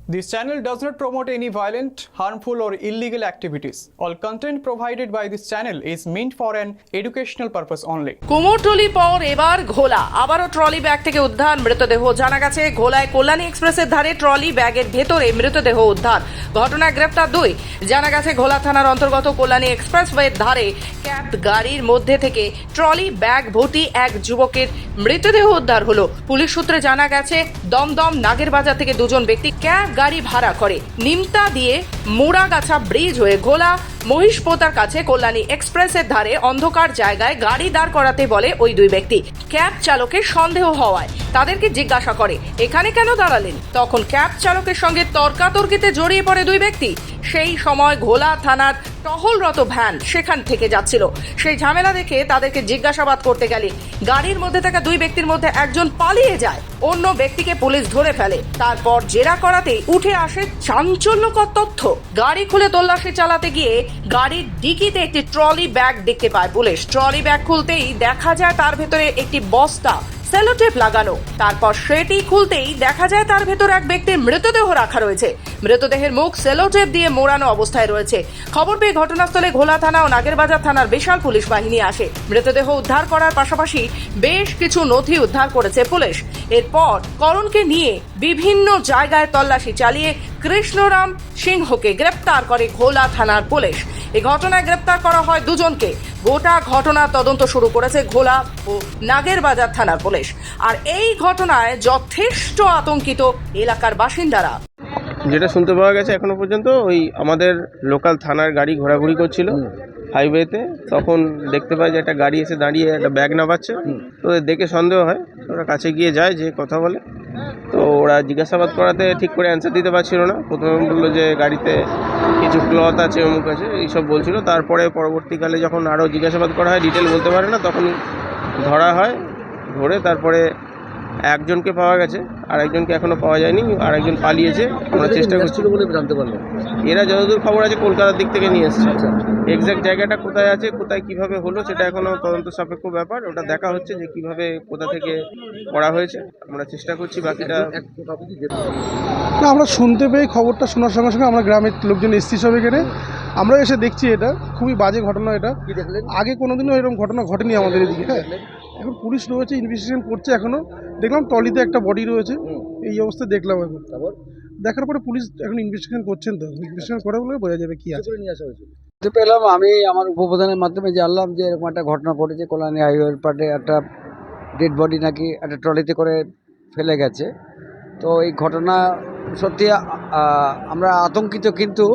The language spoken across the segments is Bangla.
This channel does not promote any violent, harmful, or illegal activities. All content provided by this channel is meant for an educational purpose only. Kumortuli পর এবার ঘোলা আবারও ট্রলি ব্যাগ থেকে উদ্ধার মৃতদেহ। জানা গেছে ঘোলায় কল্যাণী এক্সপ্রেসের ধারে ট্রলি ব্যাগের ভেতরে মৃতদেহ উদ্ধার। ঘটনায় গ্রেপ্তার 2। জানা গেছে ঘোলা থানার অন্তর্গত কল্যাণী এক্সপ্রেসওয়ের ধারে ক্যাব গাড়ির মধ্যে থেকে ট্রলি ব্যাগ ভর্তি এক যুবকের মৃতদেহ উদ্ধার হলো। পুলিশ সূত্রে জানা গেছে দমদম নাগের বাজার থেকে দুজন ব্যক্তি ক্যাব গাড়ি ভাড়া করে নিমতা দিয়ে মোড়াগাছা ব্রিজ হয়ে ঘোলা মহিষপোতার কাছে কল্যাণী এক্সপ্রেসের ধারে অন্ধকার জায়গায় গাড়ি দাঁড় করাতে বলে ওই দুই ব্যক্তি। ক্যাব চালকের সন্দেহ হওয়ায় তাদেরকে জিজ্ঞাসা করে এখানে কেন দাঁড়ালেন। তখন ক্যাব চালকের সঙ্গে তর্কাতর্কিতে জড়িয়ে পড়ে দুই ব্যক্তি। সেই সময় ঘোলা থানার টহলরত ভ্যান সেখান থেকে যাচ্ছিল। সেই ঝামেলা দেখে তাদেরকে জিজ্ঞাসাবাদ করতে গেলে গাড়ির মধ্যে থাকা দুই ব্যক্তির মধ্যে একজন পালিয়ে যায়, অন্য ব্যক্তিকে পুলিশ ধরে ফেলে। তারপর জেরা করাতেই উঠে আসে চাঞ্চল্যকর তথ্য। গাড়ি খুলে তল্লাশি চালাতে গিয়ে গাড়ির ডিকিতে একটি ট্রলি ব্যাগ দেখতে পায় পুলিশ। ট্রলি ব্যাগ খুলতেই দেখা যায় তার ভেতরে একটি বস্তা সেলোটেপ লাগানো। তারপর সেটি খুলতেই দেখা যায় তার ভেতর এক ব্যক্তির মৃতদেহ রাখা রয়েছে। মৃতদেহের মুখ সেলোটেপ দিয়ে মোড়ানো অবস্থায় রয়েছে। খবর পেয়ে ঘটনাস্থলে ঘোলা থানা ও নাগেরবাজার থানার বিশাল পুলিশ বাহিনী আসে। মৃতদেহ উদ্ধার করার পাশাপাশি বেশ কিছু নথি উদ্ধার করেছে পুলিশ। এরপর করণকে নিয়ে বিভিন্ন জায়গায় তল্লাশি চালিয়ে কৃষ্ণরাম সিংহকে গ্রেপ্তার করে ঘোলা থানার পুলিশ। এই ঘটনায় গ্রেপ্তার করা হয় দুজনকে। গোটা ঘটনার তদন্ত শুরু করেছে ঘোলা ও নাগেরবাজার থানার পুলিশ। আর এই ঘটনায় যথেষ্ট আতঙ্কিত এলাকার বাসিন্দারা। যেটা শুনতে পাওয়া গেছে এখনো পর্যন্ত ওই আমাদের লোকাল থানার গাড়ি ঘোরাঘুরি করছিল হাইওয়েতে, তখন দেখতে পাই যে একটা গাড়ি এসে দাঁড়িয়ে একটা ব্যাগ নামাচ্ছে। তো ওদের দেখে সন্দেহ হয়, ওরা কাছে গিয়ে যায়, যে কথা বলে। তো ওরা জিজ্ঞাসাবাদ করাতে ঠিক করে অ্যান্সার দিতে পারছিল না। প্রথমে বললো যে গাড়িতে কিছু ক্লথ আছে, অমুক আছে, এইসব বলছিল। তারপরে পরবর্তীকালে যখন আরও জিজ্ঞাসাবাদ করা হয়, ডিটেল বলতে পারে না, তখন ধরা হয়। ধরে তারপরে একজনকে পাওয়া গেছে, আর একজনকে এখনো পাওয়া যায়নি, আর একজন পালিয়েছে। আমরা চেষ্টা করছি বলে জানতে পারলাম। এরা যতদূর খবর আছে কলকাতার দিক থেকে নিয়ে এসছে। এক্স্যাক্ট জায়গাটা কোথায় আছে, কোথায় কিভাবে হলো, সেটা এখনো তদন্ত সাপেক্ষ ব্যাপার। ওটা দেখা হচ্ছে যে কিভাবে কোথা থেকে করা হয়েছে। আমরা চেষ্টা করছি বাকিটা। না, আমরা শুনতে পেয়ে খবরটা শোনার সঙ্গে সঙ্গে আমরা গ্রামের লোকজন এসছি সব এখানে। আমরা এসে দেখছি এটা খুবই বাজে ঘটনা। এটা আগে কোনোদিনও এরকম ঘটনা ঘটেনি আমাদের এদিকে। হ্যাঁ, এখন পুলিশ রয়েছে, ইনভেস্টিগেশন করছে। এখনো দেখলাম ট্রলিতে একটা বডি রয়েছে, এই অবস্থা দেখলাম। এখন দেখার পরে পুলিশ এখন ইনভেস্টিগেশন করছেন। তো ইনভেস্টিগেশন করে বলে বোঝা যাবে কি আছে। পেলাম আমি আমার উপপ্রধানের মাধ্যমে জানলাম যে এরকম একটা ঘটনা ঘটেছে। কল্যাণী হাইওয়ের পাড়ে একটা ডেড বডি নাকি একটা ট্রলিতে করে ফেলে গেছে। তো এই ঘটনা সত্যি আমরা আতঙ্কিত, কিন্তু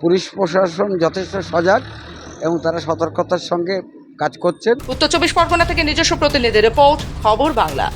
পুলিশ প্রশাসন যথেষ্ট সজাগ এবং তারা সতর্কতার সঙ্গে কাজ করছেন। উত্তর 24 পরগনা থেকে নিজস্ব প্রতিনিধি রিপোর্ট, খবর বাংলা।